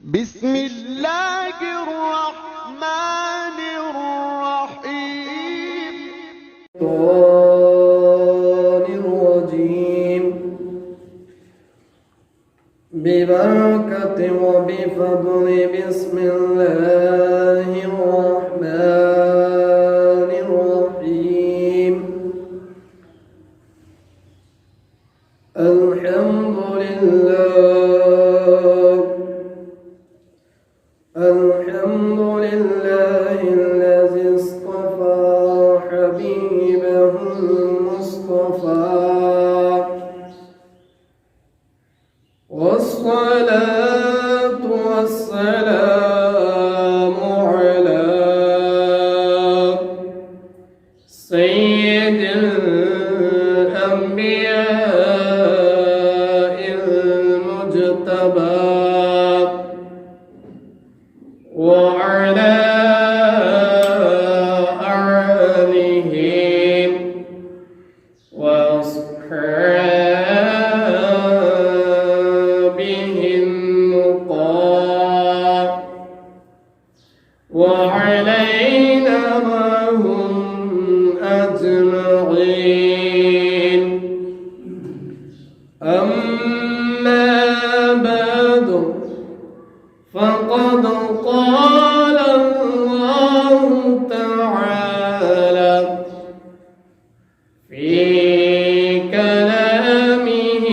بسم الله الرحمن الرحيم. الرجيم ببركة وبفضل بسم الله الرحمن الرحيم. الحمد لله الذي اصطفى حبيبه المصطفى، والصلاة والسلام على سيد الأنبياء المجتبى وعلى آله وأصحابه النقى وعلينا معهم أجمعين. أما بعد، فقد قال الله تعالى في كلامه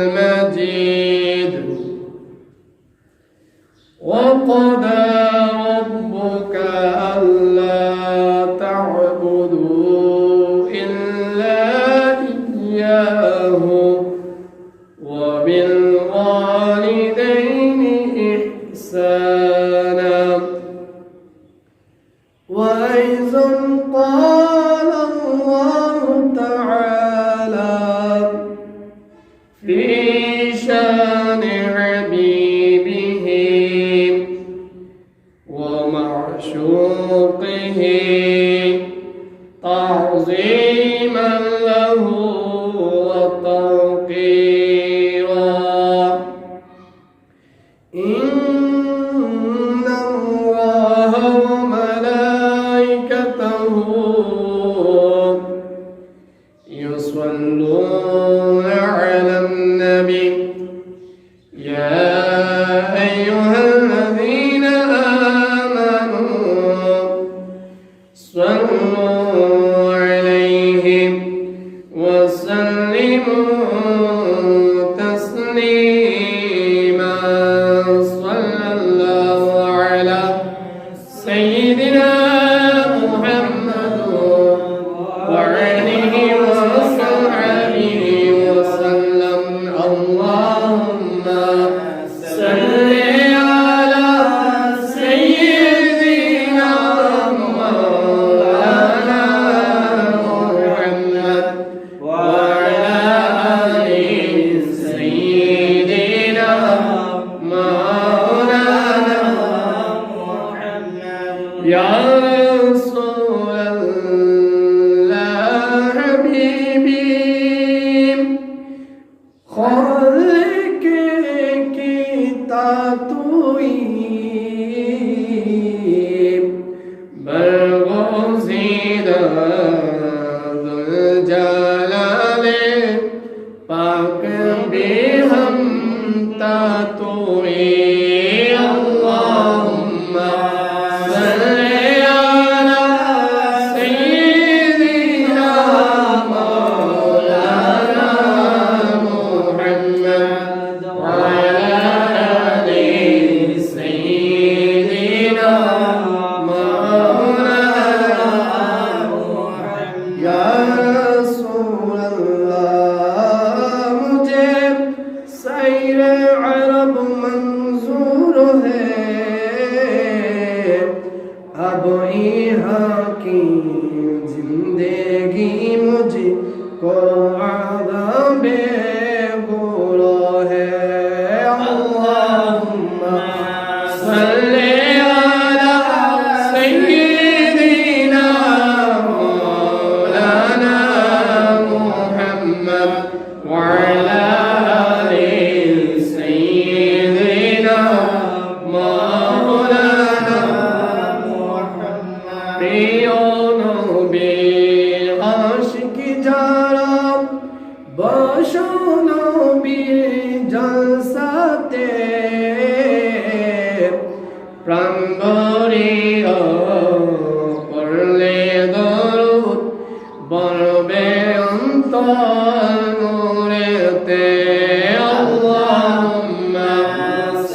المجيد: وقضى ربك ألا تعبدوا إلا إياه وبالوالدين إحسانا. وأيضا قال الله تعالى في شان حبيبه ومعشوقه تعظيما له وتوقيرا: إن الله وملائكته يصلون على النبي، يا أيها الذين آمنوا صلوا عليه وسلموا تسليما. صلى الله على سيدنا محمد وآله وصحبه وسلم. اللهم صل على سيدنا مولانا محمد وعلى آل سيدنا مولانا محمد. يا رسول الله حبيبي خلق kita tuim bergozida Dzul Jalali pak biham tatui. Allahumma salli ala sayyidina maulana Muhammad wa ala ali sayyidina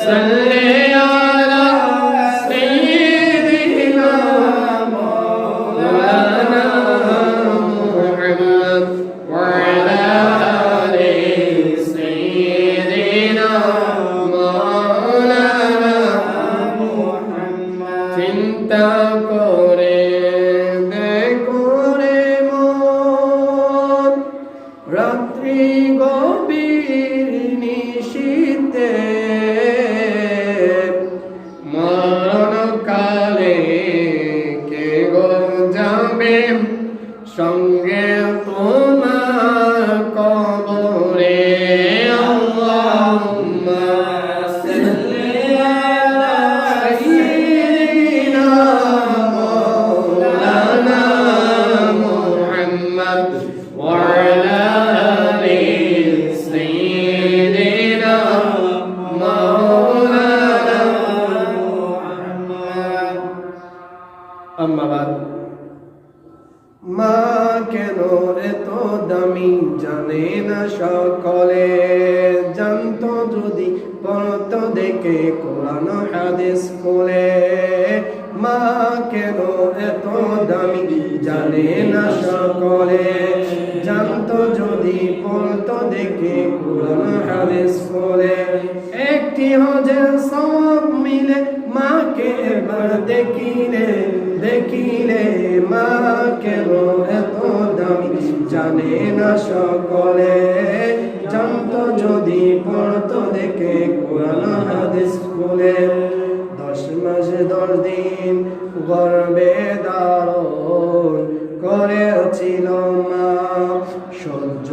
সাল্লি আলা সাইয়্যিদিনা মাওলানা মুহাম্মদ ওয়া আলা আলি সাইয়্যিদিনা মাওলানা মুহাম্মদ। চিন্তা করে দেখো রে মন, রাত্রি গভীর নিশীথে মরণকালে কে গো যাবে সঙ্গে তোমার কবরে। আল্লাহুম্মা সাল্লি আলা সাইয়্যিদিনা মাওলানা মুহাম্মদ ওয়া আলা আলি সাইয়্যিদিনা মাওলানা মুহাম্মদ। আম্মা বাদ। মা কেন এত দামি জানে না সকলে, জানতো যদি পড়তো দেখে কোরআন হাদিস কোলে। মা কেন এত দামি জানে না সকলে, জানতো যদি পড়তো দেখে কোরআন হাদিস কোলে। একটি হজের সওয়াব মিলে মাকে এবার দেখিলে দেখিলে, মা কেন এত দামি জানে না সকলে, জানতো যদি পড়তো দেখে কোরআন হাদিস খুলে। 10 মাস 10 দিন গর্ভে ধারণ করেছিল মা, সহ্য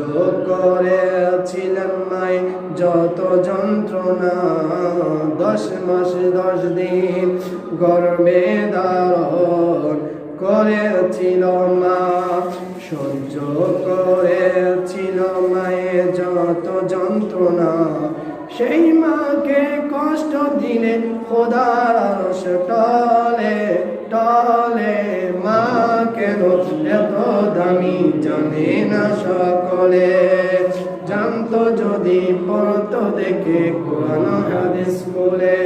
করেছিলেন মায় যত যন্ত্রণা। 10 মাস 10 দিন গর্ভে ধারণ করেছিল মা, সহ্য করেছিল মায়ে যত যন্ত্রণা। সেই মাকে কষ্ট দিলে খোদার আরশ টলে টলে। মা কেন এত দামি জানে না সকলে, জানতো যদি পড়তো দেখে কোরআন হাদিস বলে।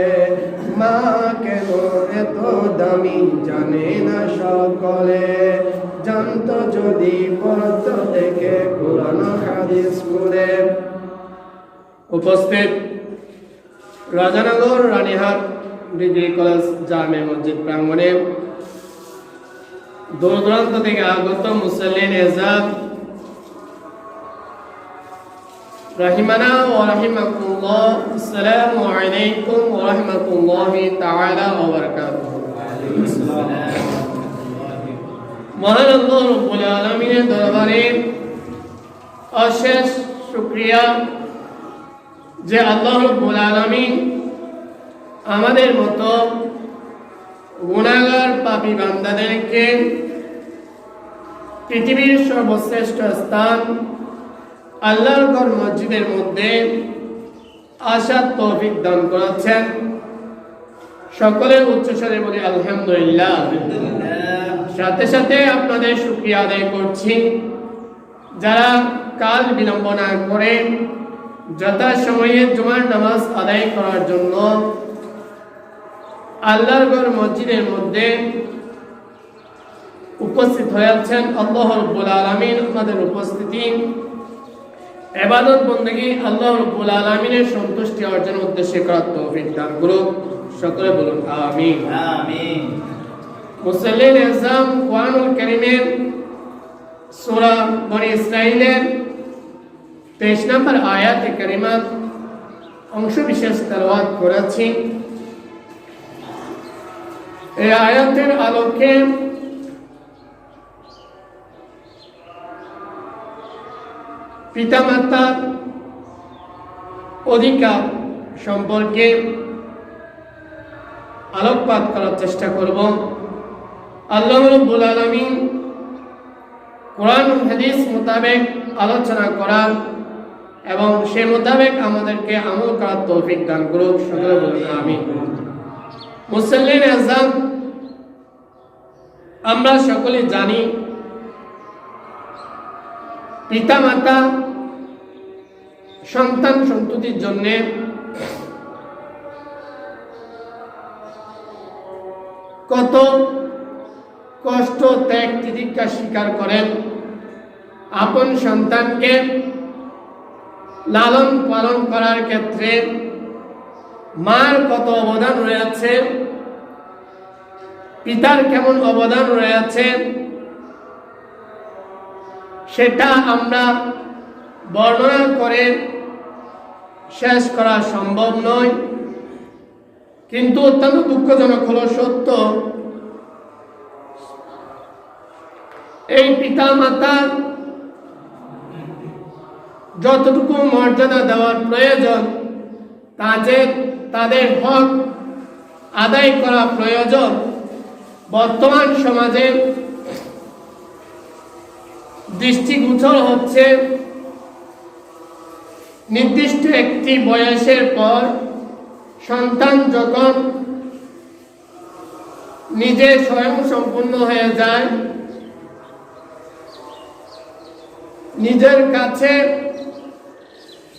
মা কেন এত দামি জানে না সকলে, জানতো যদি পড়তো দেখে কোরআন হাদিস বলে। উপস্থিত রাজানগর রানীহাট ডিগ্রি কলেজ জামে মসজিদ প্রাঙ্গণে দূর দূরান্ত থেকে আগত মুসল্লিন এজাব রাহিমানা ওয়া রাহিমাকুল্লাহ, আসসালামু আলাইকুম ওয়া রাহমাতুল্লাহি তাআলা ওয়া বারাকাতুহু। মহান আল্লাহ রাব্বুল আলামিনের দরবারে অশেষ শুকরিয়া যে আল্লাহ রাব্বুল আলামিন আমাদের মতো গুনাহগার পাপী বান্দাদেরকে পৃথিবীর সর্বশ্রেষ্ঠ স্থান আল্লাহর ঘর মসজিদের মধ্যে আসার তৌফিক দান করেছেন। সকলের উচ্চস্বরে বলি আলহামদুলিল্লাহ। সাথে সাথে আপনাদের শুকরিয়া আদায় করছি যারা কাল বিলম্ব না করে যথাসময়ে জুমার নামাজ আদায় করার জন্য আল্লাহর ঘর মসজিদের মধ্যে উপস্থিত হয়েছেন। আল্লাহ রাব্বুল আলামিন আমাদের উপস্থিতি ইবাদত বندگی আল্লাহ রাব্বুল আলামিনের সন্তুষ্টি অর্জনের উদ্দেশ্যে করার তৌফিক দান করুন। সকলে বলুন আমিন আমিন। মুসল্লিন ইসলাম কুরআনুল কারীমের সূরা বনী ইসরাঈলের 23 নম্বর আয়াতে কারিমা অংশ বিশেষ তেলাওয়াত করেছি। এই আয়াতের আলোকে পিতামাতার অধিকার সম্পর্কে আলোকপাত করার চেষ্টা করব। আল্লাহ রাব্বুল আলামিন কোরআন ও হাদিস মোতাবেক আলোচনা করার এবং সে মোতাবেক আমাদেরকে আমল করার তৌফিক দান করুক। সকলে বলুন আমিন। মুসল্লিন আযম, আমরা সকলে জানি পিতামাতা সন্তান সন্ততির জন্য কত কষ্ট ত্যাগ তিতিক্ষা স্বীকার করেন আপন সন্তানকে লালন পালন করার ক্ষেত্রে মার কত অবদান রয়েছে, পিতার কেমন অবদান রয়েছে, সেটা আমরা বর্ণনা করে শেষ করা সম্ভব নয়। কিন্তু অত্যন্ত দুঃখজনক হলো সত্য, এই পিতা মাতা যতটুকু মর্যাদা দেওয়ার প্রয়োজন, তাদের হক আদায় করা প্রয়োজন, বর্তমান সমাজে দৃষ্টিগোচর হচ্ছে নির্দিষ্ট একটি বয়সের পর সন্তান যখন নিজে স্বয়ং সম্পূর্ণ হয়ে যায়, নিজের কাছে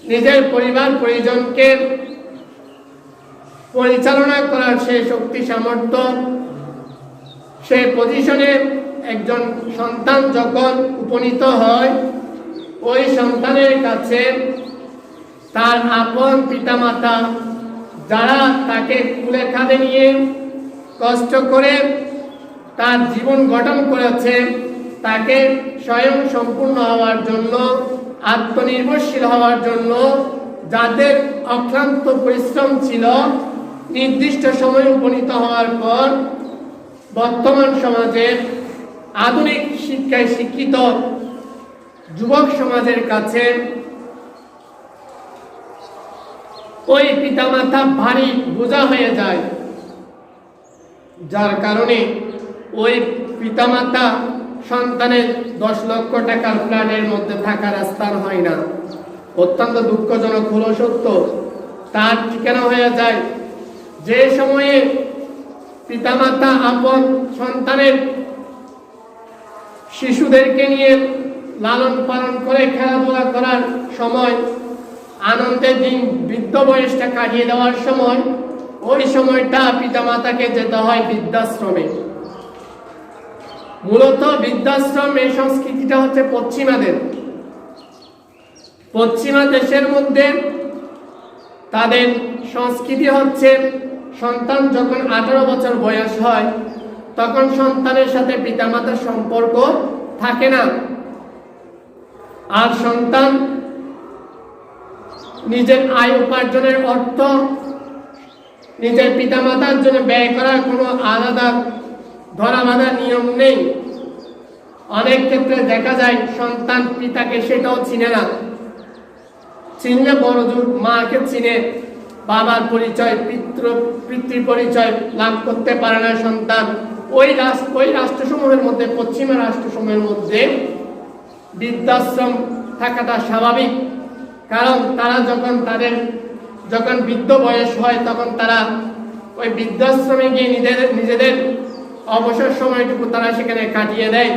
নিজের পরিবার পরিজনকে পরিচালনা করার সেই শক্তি সামর্থ্য, সেই পজিশনে একজন সন্তান যখন উপনীত হয়, ওই সন্তানের কাছে তার আপন পিতামাতা যারা তাকে কুলে খাদে নিয়ে কষ্ট করে তার জীবন গঠন করেছে, তাকে স্বয়ং সম্পূর্ণ হওয়ার জন্য, আত্মনির্ভরশীল হওয়ার জন্য যাদের অক্লান্ত পরিশ্রম ছিল, নির্দিষ্ট সময়ে উপনীত হওয়ার পর বর্তমান সমাজের আধুনিক শিক্ষায় শিক্ষিত যুবক সমাজের কাছে ওই পিতামাতা ভারী বোঝা হয়ে যায়, যার কারণে ওই পিতামাতা সন্তানের 10 লক্ষ টাকার ফ্ল্যাটের মধ্যে থাকার স্থান হয় না। অত্যন্ত দুঃখজনক হলো সত্য, তার ঠিকানা হয়ে যায় যে সময়ে পিতামাতা আপন সন্তানের শিশুদেরকে নিয়ে লালন পালন করে খেলাধুলা করার সময়, আনন্দের দিন বৃদ্ধ বয়সটা কাটিয়ে দেওয়ার সময়, ওই সময়টা পিতামাতাকে যেতে হয় বৃদ্ধাশ্রমে। মূলত বৃদ্ধাশ্রম এই সংস্কৃতিটা হচ্ছে পশ্চিমা দেশের মধ্যে তাদের সংস্কৃতি হচ্ছে সন্তান যখন 18 বছর বয়স হয় তখন সন্তানের সাথে পিতামাতার সম্পর্ক থাকে না, আর সন্তান নিজের আয় উপার্জনের অর্থ নিজের পিতামাতার জন্য ব্যয় করার কোনো আলাদা ধরা বাঁধা নিয়ম নেই। অনেক ক্ষেত্রে দেখা যায় সন্তান পিতাকে সেটাও চিনে না, চিনলে বড় জোর মাকে চিনে, বাবার পরিচয় পিতৃ পরিচয় লাভ করতে পারে না সন্তান। ওই রাষ্ট্রসমূহের মধ্যে, পশ্চিমা রাষ্ট্রসমূহের মধ্যে বৃদ্ধাশ্রম থাকাটা স্বাভাবিক, কারণ তারা যখন বৃদ্ধ বয়স হয় তখন তারা ওই বৃদ্ধাশ্রমে গিয়ে নিজেদের অবসর সময়টুকু তারা সেখানে কাটিয়ে দেয়।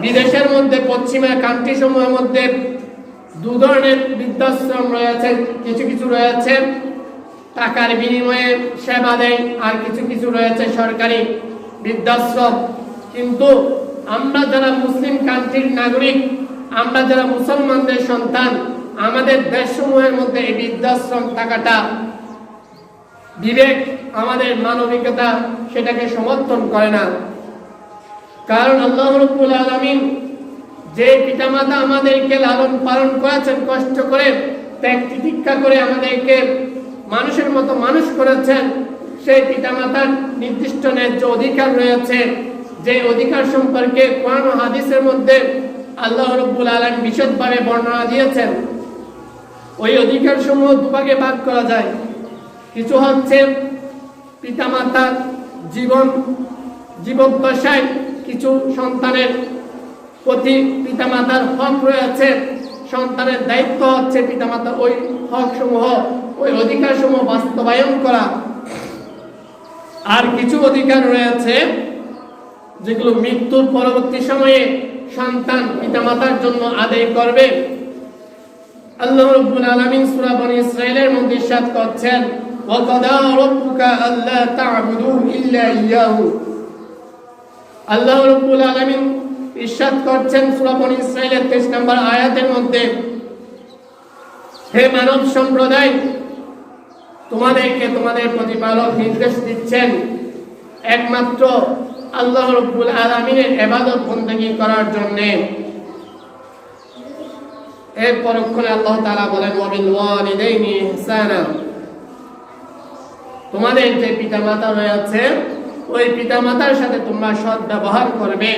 বিদেশের মধ্যে, পশ্চিমা কান্ট্রি সমূহের মধ্যে 2 ধরনের বৃদ্ধাশ্রম রয়েছে। কিছু রয়েছে টাকার বিনিময়ে সেবা দেয়, আর কিছু রয়েছে সরকারি বৃদ্ধাশ্রম। কিন্তু আমরা যারা মুসলিম কান্ট্রির নাগরিক, আমরা যারা মুসলমানদের সন্তান, আমাদের দেশসমূহের মধ্যে এই বৃদ্ধাশ্রম থাকাটা বিবেক, আমাদের মানবিকতা সেটাকে সমর্থন করে না। কারণ আল্লাহ রাব্বুল আলামিন যে পিতামাতা আমাদেরকে লালন পালন করেছেন, কষ্ট করে ত্যাগ তিতিক্ষা করে আমাদেরকে মানুষের মতো মানুষ করেছেন, সেই পিতামাতার নির্দিষ্ট ন্যায্য অধিকার রয়েছে, যে অধিকার সম্পর্কে কোরআন ও হাদিসের মধ্যে আল্লাহ রাব্বুল আলামিন বিশদভাবে বর্ণনা দিয়েছেন। ওই অধিকার সমূহ দুভাগে ভাগ করা যায়। কিছু হচ্ছে পিতামাতার জীবদ্দশায় কিছু সন্তানের প্রতি পিতামাতার হক রয়েছে, সন্তানের দায়িত্ব হচ্ছে পিতামাতার ওই হক সমূহ, ওই অধিকার সমূহ বাস্তবায়ন করা। আর কিছু অধিকার রয়েছে যেগুলো মৃত্যুর পরবর্তী সময়ে সন্তান পিতামাতার জন্য আদায় করবে। আল্লাহ রাব্বুল আলামিন সূরা বনী ইসরাঈলের মধ্যে ইরশাদ করছেন, وقضى ربك ألا تعبدوا إلا إياه আল্লাহ রাব্বুল আলামিন ইরশাদ করছেন সূরা বনী ইসরাঈলের 23 নম্বর আয়াতের মধ্যে, হে মানব সম্প্রদায়, তোমাদেরকে তোমাদের প্রতিপালক নির্দেশ দিচ্ছেন একমাত্র আল্লাহ রাব্বুল আলামিনের ইবাদত বندگی করার জন্য। এর পরক্ষণে আল্লাহ তাআলা বলেন ওয়াবিল ওয়ালিদাইনি ইহসানা, তোমাদের যে পিতামাতা রয়েছে ওই পিতামাতার সাথে তোমরা সৎ ব্যবহার করবে।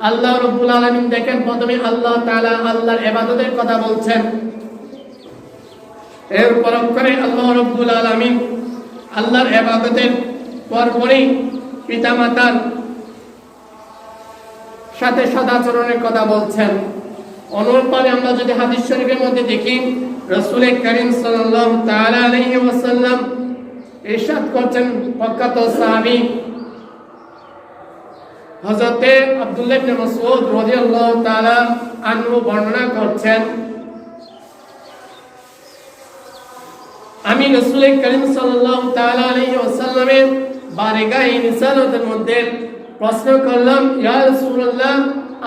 আল্লাহ রাব্বুল আলামিন দেখেন প্রথমে আল্লাহ তাআলা আল্লাহর ইবাদতের কথা বলছেন, এর পরক্ষণে আল্লাহ রাব্বুল আলামিন আল্লাহর ইবাদতের পরপরই পিতামাতার সাথে সদাচরণের কথা বলছেন। অনুরূপভাবে আমরা যদি হাদিস শরীফের মধ্যে দেখি, রাসূল করিম সাল্লাল্লাহু তাআলা আলাইহি ওয়াসাল্লাম ইরশাদ করছেন, প্রখ্যাত সাহাবী হযরত আব্দুল্লাহ ইবনে মাসউদ রাদিয়াল্লাহু তাআলা আনহু বর্ণনা করছেন, আমি রাসূল করিম সাল্লাল্লাহু তাআলা আলাইহি ওয়াসাল্লামের বারগাহে রিসালাতের মধ্যে প্রশ্ন করলাম, ইয়া রাসূলুল্লাহ,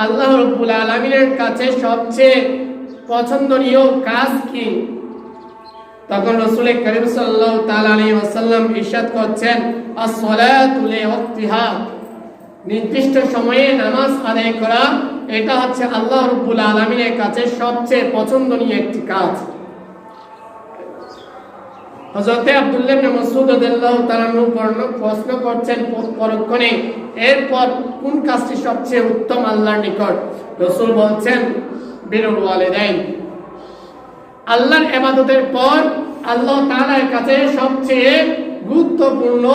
আল্লাহ রাব্বুল আলামিনের কাছে সবচেয়ে পছন্দনীয় কাজ কি? তখন রাসূল করিম সাল্লাল্লাহু তাআলা আলাইহি ওয়াসাল্লাম ইরশাদ করছেন, আস-সালাতু লিওয়াক্তিহা, নির্দিষ্ট সময়ে নামাজ আদায় করা, এটা হচ্ছে আল্লাহ রাব্বুল আলামিনের কাছে সবচেয়ে পছন্দনীয় একটি কাজ। হযরত আব্দুল্লাহ ইবনে মাসউদ রাদিয়াল্লাহু তাআলা প্রশ্ন করছেন পরক্ষণে, এরপর কোন কাজটি সবচেয়ে উত্তম আল্লাহর নিকট? রাসূল বলছেন, বিরুল ওয়ালিদাইন, আল্লাহর ইবাদতের পর আল্লাহ তাআলার কাছে সবচেয়ে গুরুত্বপূর্ণ,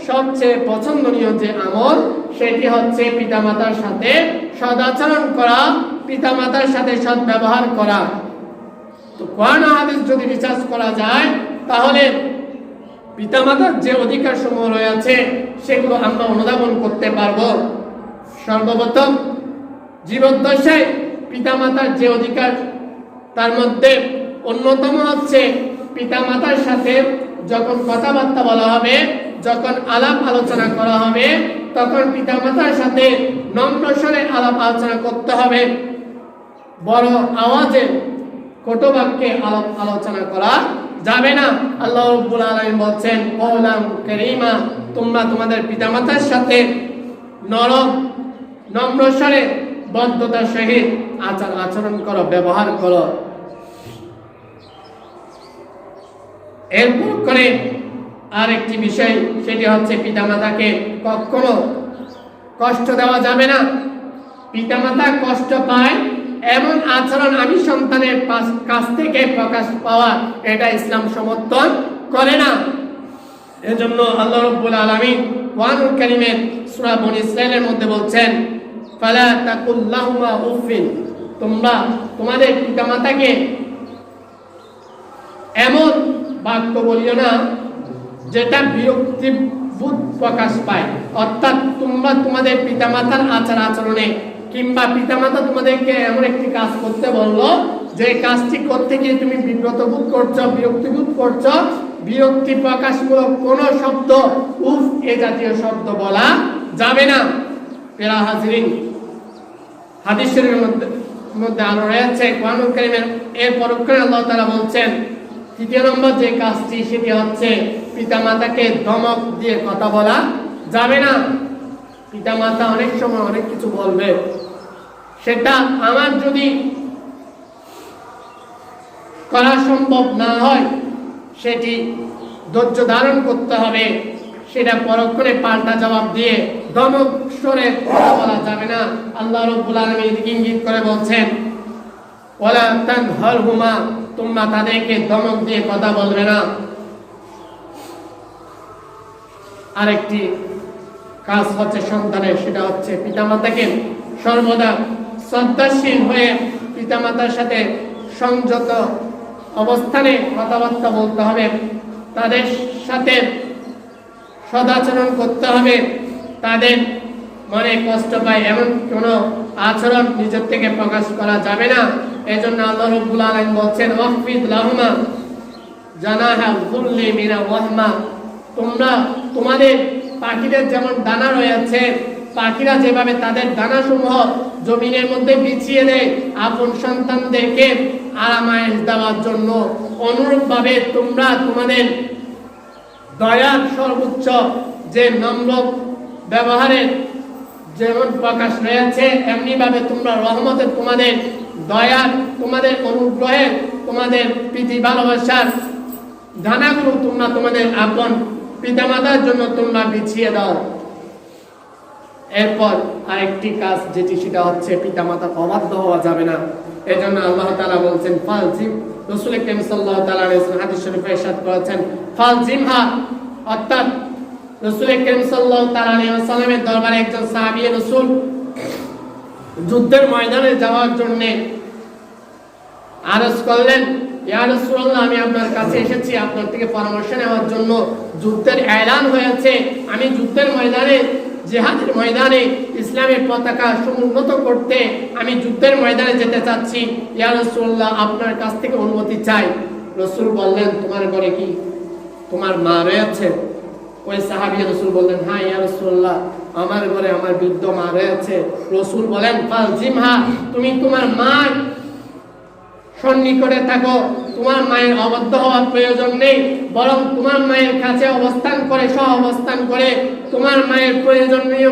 সবচেয়ে পছন্দনীয় যে আমল, সেটি হচ্ছে পিতামাতার সাথে সদাচরণ করা, পিতামাতার সাথে সৎ ব্যবহার করা। তো কোরআন হাদিস যদি রিসার্চ করা যায় তাহলে পিতামাতার যে অধিকার সমূহ রয়েছে সেগুলো আমরা অনুধাবন করতে পারবো। সর্বপ্রথম জীবদ্দশায় পিতামাতার যে অধিকার, তার মধ্যে অন্যতম হচ্ছে পিতামাতার সাথে যখন কথাবার্তা বলা হবে, যখন আলাপ আলোচনা করা হবে, তখন পিতামাতার সাথে নম্র স্বরে আলাপ আলোচনা করতে হবে। বড় আওয়াজে কটু বাক্যে আলাপ আলোচনা করা যাবে না। আল্লাহ রাব্বুল আলামিন বলছেন, কওলাম কারীমা, তোমরা তোমাদের পিতামাতার সাথে নরম নম্র স্বরে বদ্ধতার সহিত আচরণ করো, ব্যবহার করো। এরপর করে আরেকটি বিষয়, সেটি হচ্ছে পিতামাতাকে কখনো কষ্ট দেওয়া যাবে না। পিতামাতা কষ্ট পায় এমন আচরণ আমি সন্তানের কাছ থেকে প্রকাশ পাওয়া, এটা ইসলাম সমর্থন করে না। এজন্য আল্লাহ রাব্বুল আলামিন কোরআনুল কারীমের সূরা বনী ইসরাঈলের মধ্যে বলছেন, ফালা তাকুল লাহুমা উফিন, তোমরা তোমাদের পিতামাতাকে এমন বাক্য বলিও না যেটা বিরক্তি বোধ প্রকাশ পায়। অর্থাৎ তোমরা তোমাদের পিতামাতার আচার আচরণে কিংবা পিতামাতা তোমাদেরকে এমন একটি কাজ করতে বললো, যে কাজটি করতে গিয়ে তুমি বিব্রত বোধ করছো, বিরক্তি বোধ করছো, বিরক্তি প্রকাশমূলক কোনো শব্দ, উফ এ জাতীয় শব্দ বলা যাবে না। প্রিয় হাজিরিন, হাদিসের মধ্যে আরো রয়েছে কোরআনুল কারীমের এর পরক্ষণে আল্লাহ তাআলা বলছেন, তৃতীয় নম্বর যে কাজটি, সেটি হচ্ছে পিতামাতাকে ধমক দিয়ে কথা বলা যাবে না। পিতামাতা অনেক সময় অনেক কিছু বলবে, সেটা আমার যদি করা সম্ভব না হয় সেটি ধৈর্য ধারণ করতে হবে, সেটা পরক্ষণে পাল্টা জবাব দিয়ে ধমক স্বরে কথা বলা যাবে না। আল্লাহ রাব্বুল আলামিন এদিকে ইঙ্গিত করে বলছেন, ওয়ালা তানহারহুমা, তোমরা তাদেরকে ধমক দিয়ে কথা বলবে না। আরেকটি কাজ হচ্ছে সন্তানের, সেটা হচ্ছে পিতামাতাকে সর্বদা শ্রদ্ধাশীল হয়ে পিতামাতার সাথে সংযত অবস্থানে কথাবার্তা বলতে হবে, তাদের সাথে সদাচরণ করতে হবে। তাদের মনে কষ্ট পায় এমন কোনো আচরণ নিজের থেকে প্রকাশ করা যাবে না। এজন্য আল্লাহ রাব্বুল আলামিন বলছেন, ওয়াকফিদ লাহুমা জানাহা যুল্লি মিনার রাহমা, তোমরা তোমাদের পাখিদের যেমন দানা রয়েছে, পাখিরা যেভাবে তাদের দানাসমূহ জমিনের মধ্যে বিছিয়ে দেয় আপন সন্তানদেরকে আরামায়েশ দেওয়ার জন্য, অনুরূপভাবে তোমরা তোমাদের দয়ার সর্বোচ্চ যে নম্র ব্যবহারের যেমন প্রকাশ রয়েছে, এমনি ভাবে তোমরা রহমতের, তোমাদের দয়ার, তোমাদের অনুগ্রহের, তোমাদের প্রীতি ভালোবাসার দানাগুলো তোমরা তোমাদের আপন পিতামাতার জন্য তোমরা বিছিয়ে দাও। এরপর আরেকটি কাজ যেটি, সেটা হচ্ছে পিতামাতা অবাধ্য হওয়া যাবে না। এজন্য আল্লাহ তাআলা বলছেন ফালজিম, রাসূল কারীম সাল্লাল্লাহু তাআলা আলাইহি ওয়াসাল্লাম হাদিস শরীফে ইরশাদ করেছেন ফালজিমহা, অর্থাৎ রাসূল কারীম সাল্লাল্লাহু তাআলা আলাইহি ওয়াসাল্লামের দরবারে একজন সাহাবী রাসূল যুদ্ধের ময়দানে যাওয়ার জন্য আরজ করলেন, ইয়া রাসূলুল্লাহ, আমি আপনার কাছে এসেছি আপনার থেকে পরামর্শ নেওয়ার জন্য। যুদ্ধের এলান হয়েছে, আমি যুদ্ধের ময়দানে, জিহাদের ময়দানে ইসলামের পতাকা সমুন্নত করতে আমি যুদ্ধের ময়দানে যেতে চাচ্ছি। ইয়া রাসূলুল্লাহ, আপনার কাছ থেকে অনুমতি চাই। রাসূল বললেন, তোমার ঘরে কি তোমার মা রয়েছে? ওই সাহাবী রাসূল বললেন, হ্যাঁ ইয়া রাসূলুল্লাহ, আমার ঘরে আমার বৃদ্ধ মা রয়েছে। রাসূল বলেন, ফালজিমহা, তুমি তোমার মা সন্নিকটে থাকো, তোমার মায়ের অবাধ্য হওয়ার প্রয়োজন নেই, বরং তোমার মায়ের কাছে অবস্থান করে, সহ অবস্থান করে তোমার মায়ের প্রয়োজনীয়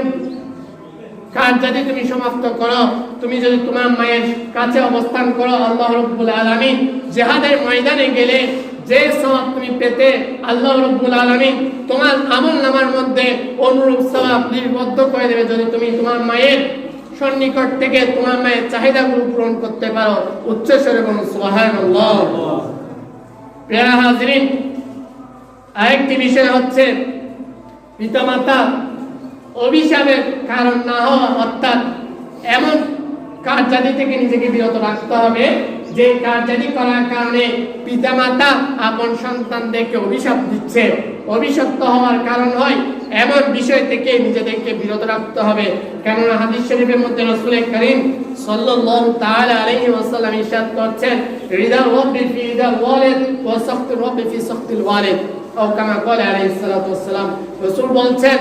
কাজ যদি তুমি সমাপ্ত করো, তুমি যদি তোমার মায়ের কাছে অবস্থান করো, আল্লাহ রাব্বুল আলামিন জিহাদের ময়দানে গেলে যে সওয়াব তুমি পেতে আল্লাহ রাব্বুল আলামিন তোমার আমলনামার মধ্যে অনুরূপ সওয়াব লিপিবদ্ধ করে দেবে, যদি তুমি তোমার মায়ের সন্নিকট থেকে তোমার মায়ের চাহিদাগুলো পূরণ করতে পারো। উচ্চস্বরে বলুন সুবহানাল্লাহ। প্রিয় হাজিরিন, আরেকটি বিষয় হচ্ছে পিতামাতা অভিশাপের কারণ না হওয়া, অর্থাৎ এমন কার্যাদি থেকে নিজেকে বিরত রাখতে হবে যে কার্যাদি করার কারণে পিতামাতা আপন সন্তানদেরকে অভিশাপ দিচ্ছে, অভিশপ্ত হওয়ার কারণ হয়, এমন বিষয় থেকে নিজেদেরকে বিরত রাখতে হবে। কেননা হাদিস শরীফের মধ্যে রাসূল কারীম সাল্লাল্লাহু তাআলা আলাইহি ওয়াসাল্লাম ইরশাদ করছেন, রিদা রাব্বি ফি রিদাল ওয়ালিদ ওয়া সাখতু রাব্বি ফি সাখতিল ওয়ালিদ, ও কামা ক্বালা আলাইহিস সালাতু ওয়াসসালাম। রাসূল বলছেন,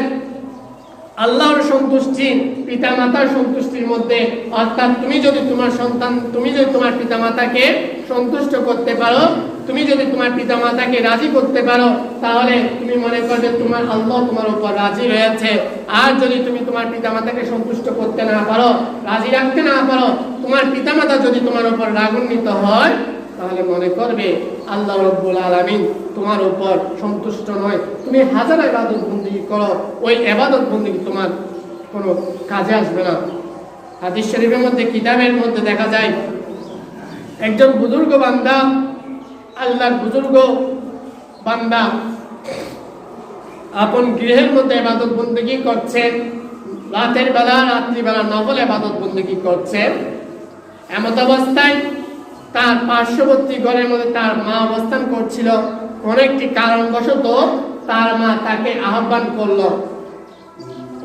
আল্লাহর সন্তুষ্টি পিতামাতার সন্তুষ্টির মধ্যে, অর্থাৎ তুমি যদি তোমার পিতামাতাকে সন্তুষ্ট করতে পারো, তুমি যদি তোমার পিতামাতাকে রাজি করতে পারো, তাহলে তুমি মনে করবে তোমার আল্লাহ তোমার উপর রাজি রয়েছে। আর যদি তুমি তোমার পিতামাতাকে সন্তুষ্ট করতে না পারো, রাজি রাখতে না পারো, তোমার পিতামাতা যদি তোমার উপর রাগান্বিত হয়, তাহলে মনে করবে আল্লাহ রাব্বুল আলামিন তোমার উপর সন্তুষ্ট নয়। তুমি হাজার ইবাদত বন্দেগী করো, ওই ইবাদত বন্দেগী তোমার কোনো কাজে আসবে না। হাদিস শরীফের মধ্যে, কিতাবের মধ্যে দেখা যায় একজন বুজুর্গ বান্দা, আল্লাহর বুজুর্গ বান্দা আপন গৃহের মধ্যে ইবাদত বন্দেগী করছেন, রাতের বেলা রাত্রিবেলা নফল ইবাদত বন্দেগী করছেন। এমত অবস্থায় তার পার্শ্ববর্তী ঘরের মধ্যে তার মা অবস্থান করছিল। কোন একটি কারণবশত তার মা তাকে আহ্বান করলো।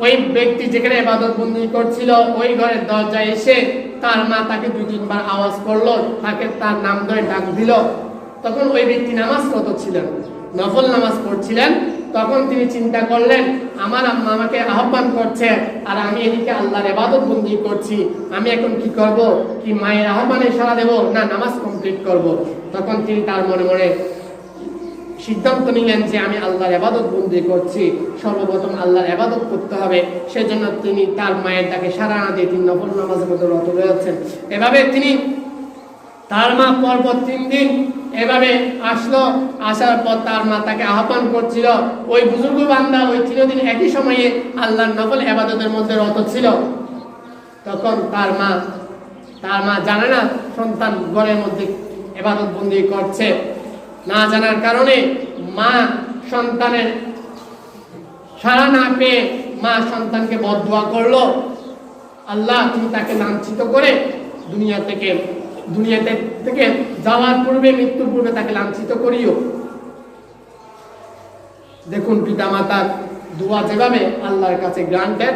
ওই ব্যক্তি যেখানে ইবাদত বন্দেগী করছিল ওই ঘরের দরজায় এসে তার মা তাকে 2-3 বার আওয়াজ করলো, তাকে তার নাম ধরে ডাক দিল। তখন ওই ব্যক্তি নামাজরত ছিলেন, নফল নামাজ পড়ছিলেন। তখন তিনি চিন্তা করলেন, আমার আম্মা আমাকে আহ্বান করছে আর আমি এদিকে আল্লাহর ইবাদত বন্দেগী করছি, আমি এখন কি করব? কি মায়ের আহ্বানে সাড়া দেব, না নামাজ কমপ্লিট করব? তখন তিনি তার মনে মনে সিদ্ধান্ত নিলেন যে আমি আল্লাহর ইবাদত বন্দেগী করছি, সর্বপ্রথম আল্লাহর ইবাদত করতে হবে। সেজন্য তিনি তার মায়ের ডাকে সাড়া না দিয়ে তিনি নফল নামাজের মধ্যে রত রয়েছেন। এভাবে তিনি, তার মা পরপর 3 দিন এভাবে আসলো। আসার পর তার মা তাকে আহ্বান করছিল। ওই বুজুর্গ বান্দা ওই 3 দিন একই সময়ে আল্লাহর নফল ইবাদতের মধ্যে রত ছিল। তখন তার মা জানে না সন্তান ঘরের মধ্যে ইবাদত বন্দেগী করছে। না জানার কারণে মা সন্তানের সাড়া না পেয়ে মা সন্তানকে বদদুয়া করলো, আল্লাহ তুমি তাকে লাঞ্ছিত করে দুনিয়াতে থেকে যাওয়ার পূর্বে, মৃত্যুর পূর্বে তাকে লাঞ্ছিত করিও। দেখুন, পিতামাতার দোয়া যেভাবে আল্লাহর কাছে গ্রান্টেড,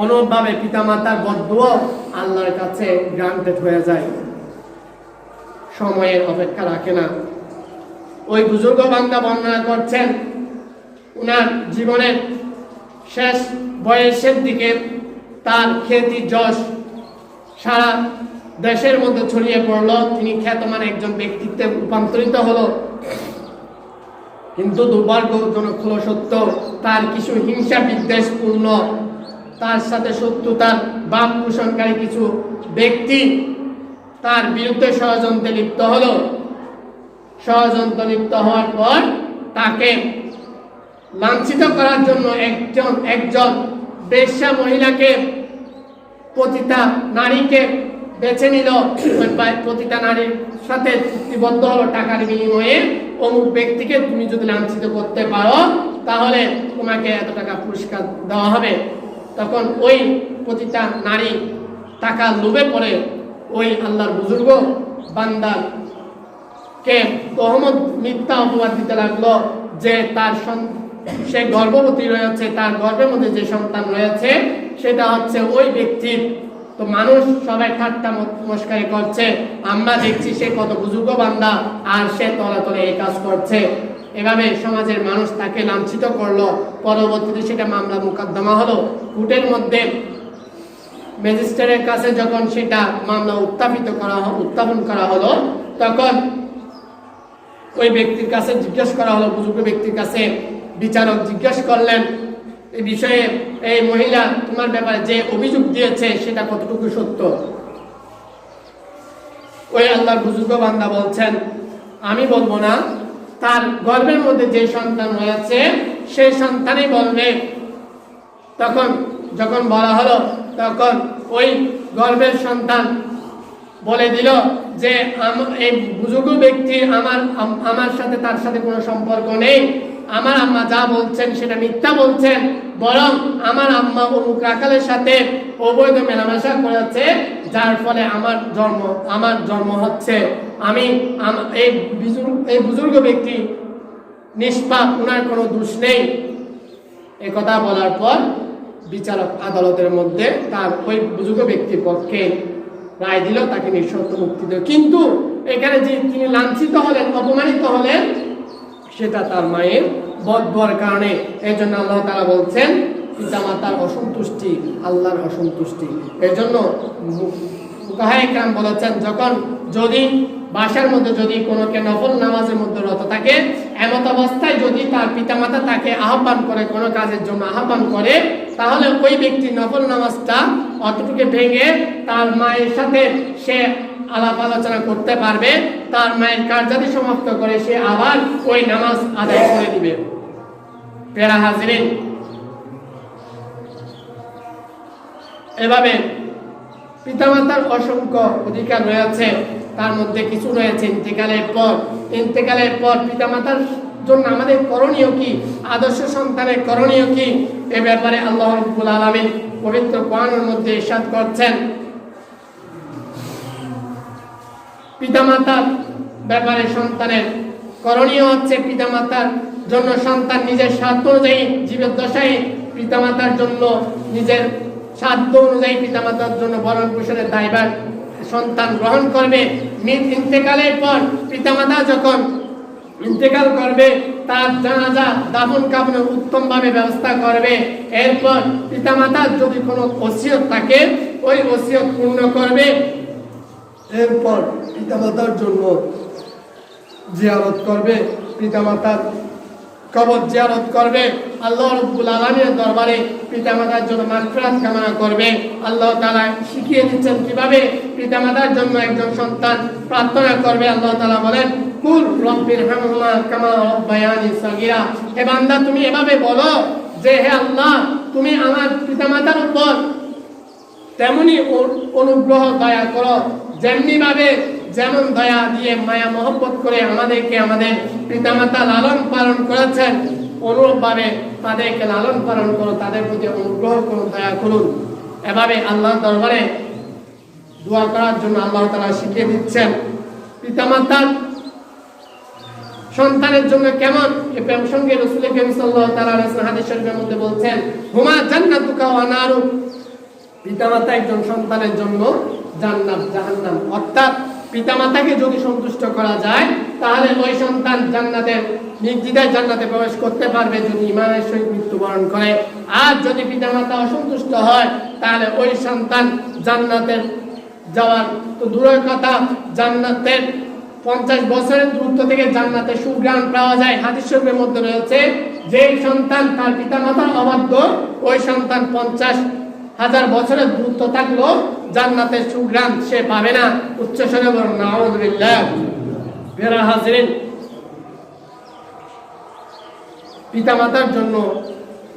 অনুরূপভাবে পিতামাতার বদদুয়া আল্লাহর কাছে গ্রান্টেড হয়ে যায়, সময়ের অপেক্ষা রাখে না। ওই বুজুর্গ বান্দা বর্ণনা করছেন, উনার জীবনের শেষ বয়সের দিকে তার খ্যাতি যশ সারা দেশের মধ্যে ছড়িয়ে পড়ল, তিনি খ্যাতমান একজন ব্যক্তিত্বে রূপান্তরিত হলো। কিন্তু দুর্ভাগ্যজনক হলো সত্য, তার কিছু হিংসা বিদ্বেষপূর্ণ, তার সাথে শত্রুতার বাম পোষণকারী কিছু ব্যক্তি তার বিরুদ্ধে ষড়যন্ত্রে লিপ্ত হলো। ষড়যন্ত্র লিপ্ত হওয়ার পর তাকে লাঞ্ছিত করার জন্য একজন বেশ্যা মহিলাকে, পতিতা নারীকে বেছে নিল। পতিতা নারীর সাথে চুক্তিবদ্ধ হলো টাকার বিনিময়ে, অমুক ব্যক্তিকে তুমি যদি লাঞ্ছিত করতে পারো তাহলে তোমাকে এত টাকা পুরস্কার দেওয়া হবে। তখন ওই পতিতা নারী টাকা লোভে পড়ে ওই আল্লাহর বুজুর্গ বান্দার কে তহমত মিথ্যা অপবাদ দিতে লাগলো যে তার সে গর্ভবতী রয়েছে, তার গর্ভের মধ্যে যে সন্তান রয়েছে সেটা হচ্ছে ওই ব্যক্তির। তো মানুষ সবাই ঠাট্টা মস্কারি করছে, আমরা দেখছি সে কত বুজুর্গ বান্দা আর সে তলে তলে এই কাজ করছে। এভাবে সমাজের মানুষ তাকে লাঞ্ছিত করলো। পরবর্তীতে সেটা মামলা মোকদ্দমা হলো কোর্টের মধ্যে। ম্যাজিস্ট্রেটের কাছে যখন সেটা মামলা উত্থাপন করা হলো, তখন ওই ব্যক্তির কাছে জিজ্ঞেস করা হলো, বুজুর্গ ব্যক্তির কাছে বিচারক জিজ্ঞেস করলেন এই বিষয়ে, এই মহিলা তোমার ব্যাপারে যে অভিযোগ দিয়েছে সেটা কতটুকু সত্য? ওই আল্লাহর বুজুর্গ বান্দা বলছেন, আমি বলবো না, তার গর্ভের মধ্যে যে সন্তান রয়েছে সেই সন্তানই বলবে। তখন যখন বলা হলো, তখন ওই গর্ভের সন্তান বলে দিল যে এই বুজুর্গ ব্যক্তি আমার সাথে তার সাথে কোনো সম্পর্ক নেই, আমার আম্মা যা বলছেন সেটা মিথ্যা বলছেন, বরং আমার আম্মা অমুক রাখালের সাথে অবৈধ মেলামেশা করেছে, যার ফলে আমার জন্ম হচ্ছে। আমি এই বুজুর্গ ব্যক্তি নিষ্পাপ, ওনার কোনো দোষ নেই। একথা বলার পর বিচারক আদালতের মধ্যে তার ওই বুজুর্গ ব্যক্তির পক্ষে রায় দিল, তাকে নিঃশর্ত মুক্তি দিল। কিন্তু এখানে যে তিনি লাঞ্ছিত হলেন, অপমানিত হলেন, সেটা তার মায়ের বদদুয়ার কারণে। এই জন্য আল্লাহ তাআলা বলছেন পিতামাতার অসন্তুষ্টি আল্লাহর অসন্তুষ্টি। এর জন্য ফুকাহায়ে কেরাম বলেছেন, যদি বাসার মধ্যে যদি কোনোকে নফল নামাজের মধ্যে রত থাকে, এমত অবস্থায় যদি তার পিতামাতা তাকে আহ্বান করে, কোনো কাজের জন্য আহ্বান করে, তাহলে ওই ব্যক্তি নফল নামাজটা অতটুকু ভেঙে তার মায়ের সাথে সে আলাপ আলোচনা করতে পারবে, তার মায়ের কার্যাদি সমাপ্ত করে সে আবার ওই নামাজ আদায় করে দিবে। প্রিয় হাজিরিন, এভাবে পিতামাতার অসংখ্য অধিকার রয়েছে, তার মধ্যে কিছু রয়েছে ইন্তেকালের পর পিতামাতার জন্য আমাদের করণীয় কি, আদর্শ সন্তানের করণীয় কি, এ ব্যাপারে আল্লাহ রাব্বুল আলামিন পবিত্র কোরআনের মধ্যে ইরশাদ করছেন, পিতামাতার ব্যাপারে সন্তানের করণীয় হচ্ছে পিতামাতার জন্য সন্তান নিজের সাধ্য অনুযায়ী জীবদ্দশায় পিতামাতার জন্য নিজের সাধ্য অনুযায়ী পিতামাতার জন্য ভরণ পোষণের দায়ভার সন্তান গ্রহণ করবে। ইন্তেকালের পর পিতামাতা যখন ইন্তেকাল করবে, তার জানাজা দাফন কাফনের উত্তমভাবে ব্যবস্থা করবে। এরপর পিতামাতার যদি কোনো ওসিয়ত থাকে, ওই ওসিয়ত পূর্ণ করবে। এরপর পিতামাতার জন্য জিয়ারত করবে, পিতামাতার কবর জিয়ারত করবে, আল্লাহ রাব্বুল আলামিনের দরবারে পিতামাতার জন্য মাগফিরাত কামনা করবে। আল্লাহ তাআলা শিখিয়ে দিচ্ছেন কিভাবে পিতামাতার জন্য একজন সন্তান প্রার্থনা করবে। আল্লাহ তাআলা বলেন, কুল রব্বিরহামহুমা কামা রাব্বায়ানি সাগীরা, হে বান্দা তুমি এভাবে বলো যে হে আল্লাহ, তুমি আমার পিতামাতার উপর তেমনি অনুগ্রহ দয়া করো, যেমন দয়া দিয়ে মায়া মহব্বত করে আমাদেরকে আমাদের পিতামাতা লালন পালন করেছেন, অনুরূপভাবে তাদেরকে লালন পালন করো, তাদের প্রতি অনুগ্রহ করুন, দয়া করুন। এভাবে আল্লাহর দরবারে দোয়া করার জন্য আল্লাহ তাআলা শিখিয়ে দিচ্ছেন। পিতামাতার সন্তানের জন্য কেমন, এ প্রসঙ্গে রাসূল করিম সাল্লাল্লাহু তাআলা আলাইহি ওয়াসাল্লাম হাদিস শরীফের মধ্যে বলছেন, হুমা জান্নাতুকা ওয়া নারুক, পিতামাতা একজন সন্তানের জন্য জান্নাত জাহান্নাম। অর্থাৎ পিতামাতাকে যদি সন্তুষ্ট করা যায় তাহলে ওই সন্তান জান্নাতের নির্দ্বিধায় জান্নাতে প্রবেশ করতে পারবে যদি ঈমানের সহিত মৃত্যুবরণ করে। আর যদি পিতামাতা অসন্তুষ্ট হয় তাহলে ওই সন্তান জান্নাতের যাওয়ার তো দূরের কথা, জান্নাতের 50 বছরের দূরত্ব থেকে জান্নাতের সুঘ্রাণ পাওয়া যায়। হাদিস শরীফের মধ্যে রয়েছে যে সন্তান তার পিতামাতার অবাধ্য ওই সন্তান 50,000 বছরের দূরত্ব থাকলেও জান্নাতের সুঘ্রাণ সে পাবে না। উচ্চস্বরে বলুন নাউযুবিল্লাহ। প্রিয় হাজিরিন, পিতামাতার জন্য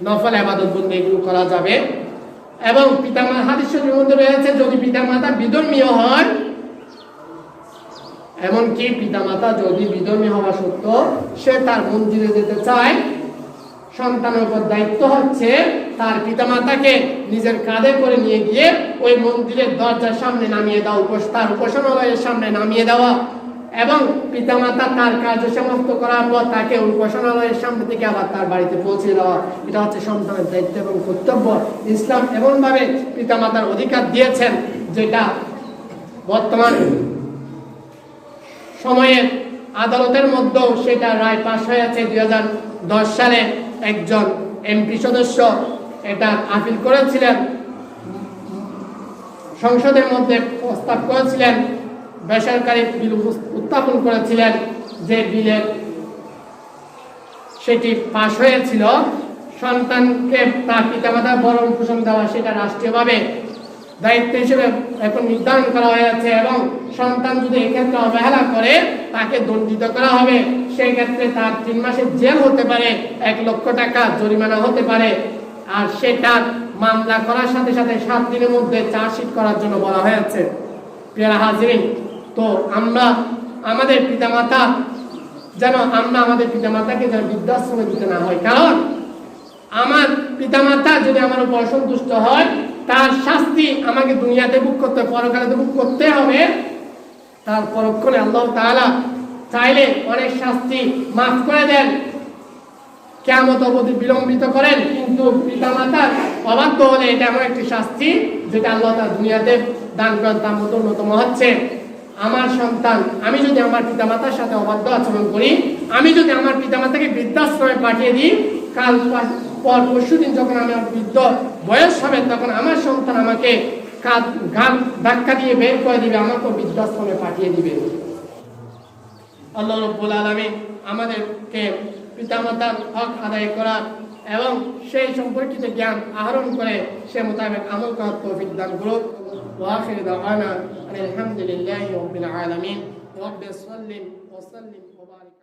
নফল ইবাদত বন্দেগী করা যাবে এবং পিতামাতা হাদিস শরীফের মধ্যে রয়েছে যদি পিতামাতা বিধর্মী হয়, এমনকি পিতামাতা যদি বিধর্মী হওয়া সত্ত্বেও সে তার মন্দিরে যেতে চায়, সন্তানের উপর দায়িত্ব হচ্ছে তার পিতামাতাকে নিজের কাঁধে করে নিয়ে গিয়ে ওই মন্দিরের দরজার সামনে নামিয়ে দেওয়া, তার উপাসনালয়ের সামনে নামিয়ে দেওয়া এবং পিতামাতা তার কার্য সমাপ্ত করার পর তাকে উপাসনালয়ের সামনে থেকে আবার তার বাড়িতে পৌঁছে দেওয়া। এটা হচ্ছে সন্তানের দায়িত্ব এবং কর্তব্য। ইসলাম এমনভাবে পিতামাতার অধিকার দিয়েছেন যেটা বর্তমান সময়ের আদালতের মধ্যেও সেটা রায় পাশ হয়েছে। 2010 সালে একজন এমপি সদস্য এটা আপিল করেছিলেন, সংসদের মধ্যে প্রস্তাব করেছিলেন, বেসরকারি বিল উত্থাপন করেছিলেন, যে বিলের সেটি পাশ হয়েছিল। সন্তানকে তার পিতামাতার ভরণ পোষণ দেওয়া সেটা রাষ্ট্রীয়ভাবে দায়িত্ব হিসেবে এখন নির্ধারণ করা হয়েছে এবং সন্তান যদি এক্ষেত্রে অবহেলা করে তাকে দণ্ডিত করা হবে। সেই ক্ষেত্রে তার 3 মাসের জেল হতে পারে, 1 লক্ষ টাকা জরিমানা হতে পারে। আর সেটার মামলা করার সাথে সাথে 7 দিনের মধ্যে চার্জশিট করার জন্য বলা হয়েছে। প্রিয় হাজিরিন, তো আমরা আমাদের পিতামাতা আমাদের পিতামাতাকে যেন বৃদ্ধাশ্রমে দিতে না হয়, কারণ আমার পিতামাতা যদি আমার উপর অসন্তুষ্ট হয় তার শাস্তি আমাকে দুনিয়াতে ভোগ করতে, পরকালে ভোগ করতে হবে। তার পরক্ষণে আল্লাহ তাআলা চাইলে অনেক শাস্তি মাফ করে দেন, কিয়ামত অবধি বিলম্বিত করেন, কিন্তু পিতামাতার অবাধ্য হলে এটা এমন একটি শাস্তি যেটা আল্লাহ তাআলা দুনিয়াতে দান করেন। তার মধ্যে অন্যতম হচ্ছে আমার সন্তান, আমি যদি আমার পিতামাতার সাথে অবাধ্য আচরণ করি, আমি যদি আমার পিতামাতাকে বৃদ্ধাশ্রমে পাঠিয়ে দিই, কাল পরশু দিন যখন আমার বৃদ্ধ বয়স হবে তখন আমার সন্তান আমাকে গান ধাক্কা দিয়ে বের করে দিবে, আমাকে বৃদ্ধাশ্রমে পাঠিয়ে দিবে। আল্লাহ রাব্বুল আলামিন আমাদেরকে পিতামাতার হক আদায় করার এবং সেই সম্পর্কিত জ্ঞান আহরণ করে সে মোতাবেক আমল করার তৌফিক দান করুন। ওয়া আখিরু দাওয়ানা আলহামদুলিল্লাহি রাব্বিল আলামিন। রাব্বিস সাল্লি ওয়া সাল্লিম ওয়া বারিক।